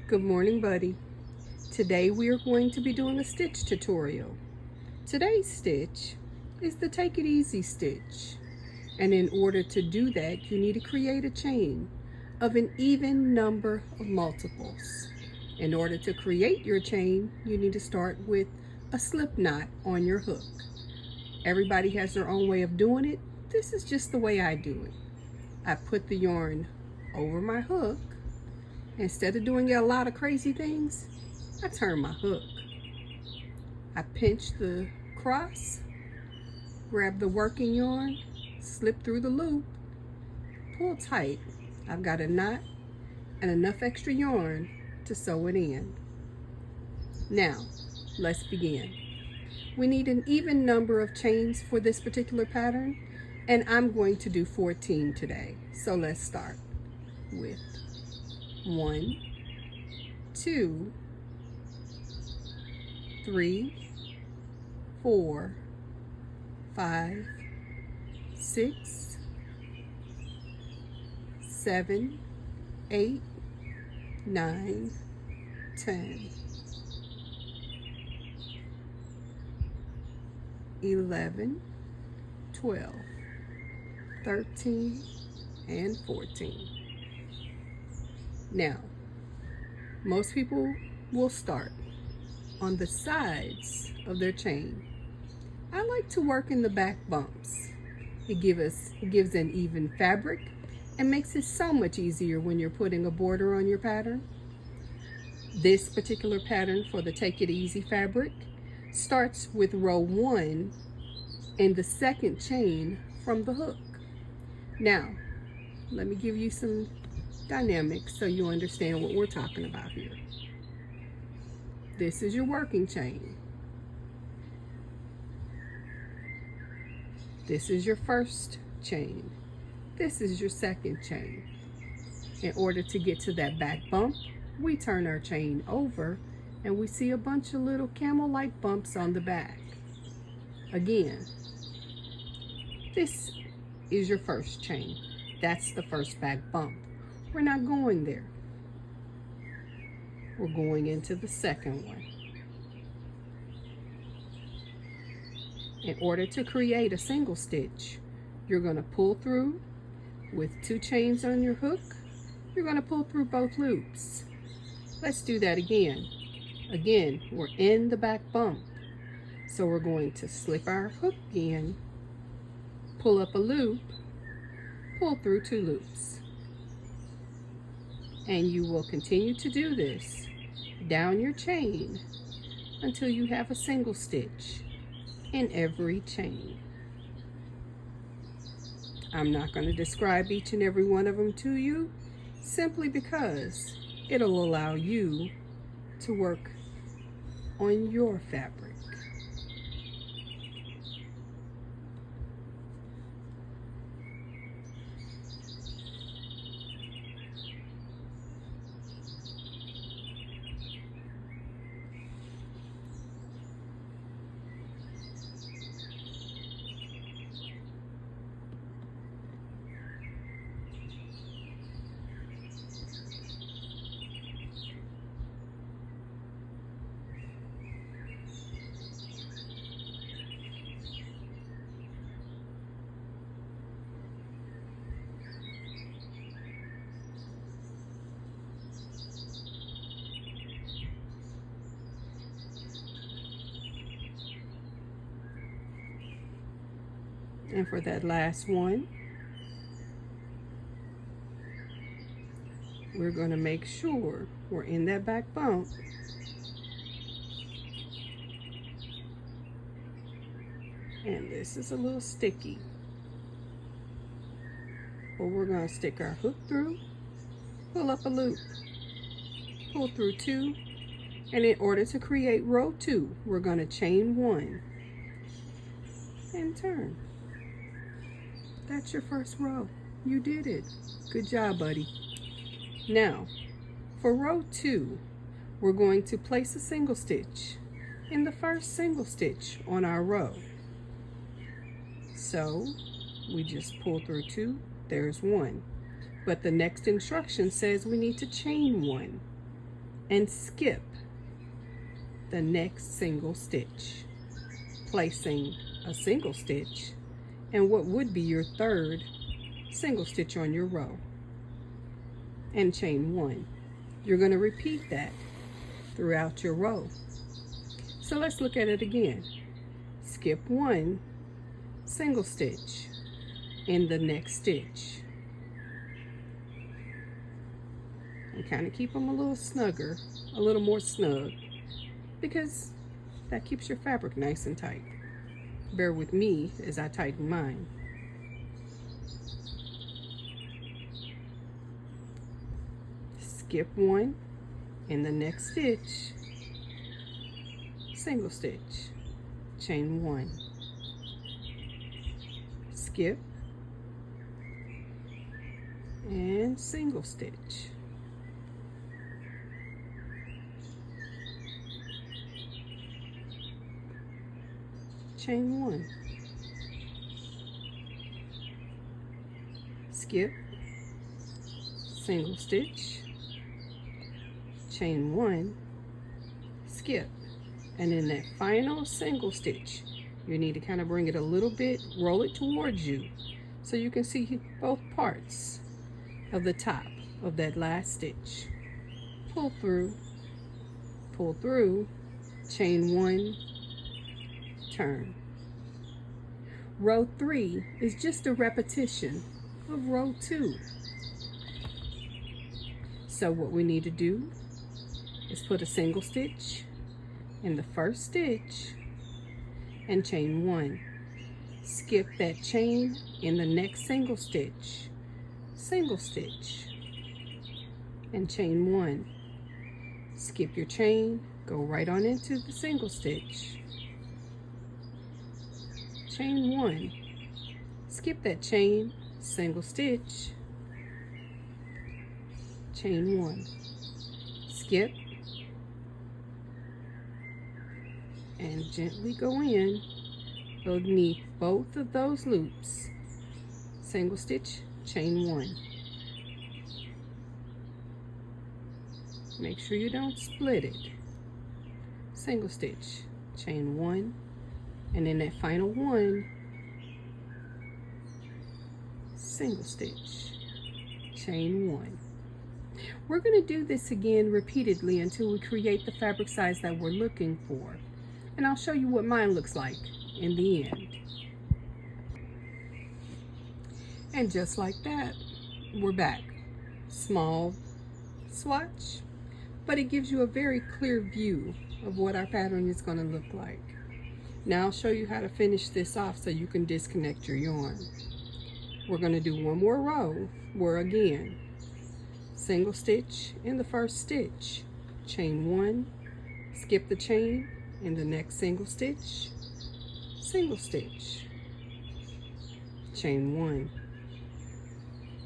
Good morning, buddy. Today we are going to be doing a stitch tutorial. Today's stitch is the Take It Easy stitch. And in order to do that, you need to create a chain of an even number of multiples. In order to create your chain, you need to start with a slip knot on your hook. Everybody has their own way of doing it. This is just the way I do it. I put the yarn over my hook. Instead of doing a lot of crazy things, I turn my hook. I pinch the cross, grab the working yarn, slip through the loop, pull tight. I've got a knot and enough extra yarn to sew it in. Now, let's begin. We need an even number of chains for this particular pattern, and I'm going to do 14 today. So let's start with 1, 2, 3, 4, 5, 6, 7, 8, 9, 10, 11, 12, 13, and 14. Now, most people will start on the sides of their chain. I like to work in the back bumps. It gives an even fabric and makes it so much easier when you're putting a border on your pattern. This particular pattern for the Take It Easy fabric starts with row 1 in the second chain from the hook. Now, let me give you some dynamics so you understand what we're talking about here. This is your working chain. This is your first chain. This is your second chain. In order to get to that back bump, we turn our chain over and we see a bunch of little camel-like bumps on the back. Again, this is your first chain. That's the first back bump. We're not going there. We're going into the second one. In order to create a single stitch, you're going to pull through with 2 chains on your hook. You're going to pull through both loops. Let's do that again. Again, we're in the back bump. So we're going to slip our hook in, pull up a loop, pull through 2 loops. And you will continue to do this down your chain until you have a single stitch in every chain. I'm not going to describe each and every one of them to you simply because it'll allow you to work on your fabric. And for that last one, we're going to make sure we're in that back bump. And this is a little sticky. But we're going to stick our hook through, pull up a loop, pull through 2, and in order to create row 2, we're going to chain 1 and turn. That's your first row. You did it. Good job, buddy. Now, for row 2, we're going to place a single stitch in the first single stitch on our row. So we just pull through 2, there's 1. But the next instruction says we need to chain 1. and skip the next single stitch, placing a single stitch in what would be your third single stitch on your row, and chain 1. You're going to repeat that throughout your row. So let's look at it again. Skip 1 single stitch in the next stitch, and kind of keep them a little snugger, a little more snug, because that keeps your fabric nice and tight. Bear with me as I tighten mine. Skip 1 in the next stitch, single stitch, chain 1, skip, and single stitch. Chain 1, skip, single stitch, chain 1, skip, and in that final single stitch, you need to kind of bring it a little bit, roll it towards you so you can see both parts of the top of that last stitch. Pull through, chain 1, turn. Row 3 is just a repetition of row 2. So what we need to do is put a single stitch in the first stitch and chain 1. Skip that chain in the next single stitch, and chain 1. Skip your chain, go right on into the single stitch, chain 1, skip that chain, single stitch, chain 1, skip, and gently go in underneath both of those loops, single stitch, chain 1. Make sure you don't split it. Single stitch, chain 1, and in that final 1, single stitch, chain 1. We're going to do this again repeatedly until we create the fabric size that we're looking for. And I'll show you what mine looks like in the end. And just like that, we're back. Small swatch, but it gives you a very clear view of what our pattern is going to look like. Now I'll show you how to finish this off so you can disconnect your yarn. We're going to do one more row where again, single stitch in the first stitch, chain 1, skip the chain in the next single stitch, chain 1,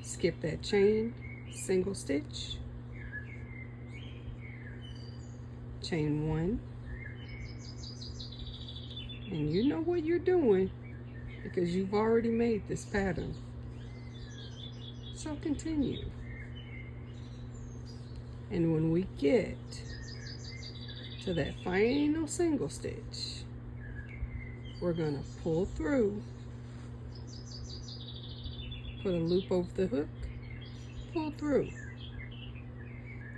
skip that chain, single stitch, chain 1, and you know what you're doing because you've already made this pattern. So continue. And when we get to that final single stitch, we're going to pull through, put a loop over the hook, pull through.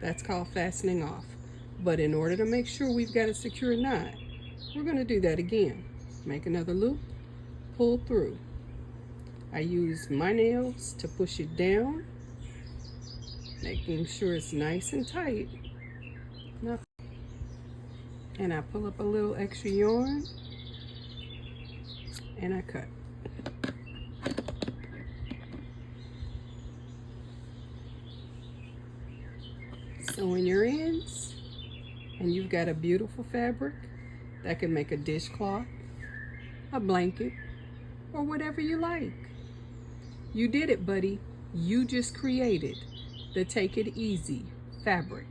That's called fastening off. But in order to make sure we've got a secure knot, we're going to do that again. Make another loop, pull through. I use my nails to push it down, making sure it's nice and tight. And I pull up a little extra yarn and I cut. Sew in your ends, and you've got a beautiful fabric that can make a dishcloth, a blanket, or whatever you like. You did it, buddy. You just created the Take It Easy fabric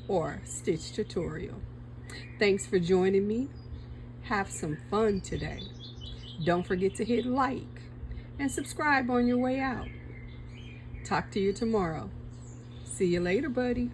or stitch tutorial. Thanks for joining me. Have some fun today. Don't forget to hit like and subscribe on your way out. Talk to you tomorrow. See you later, buddy.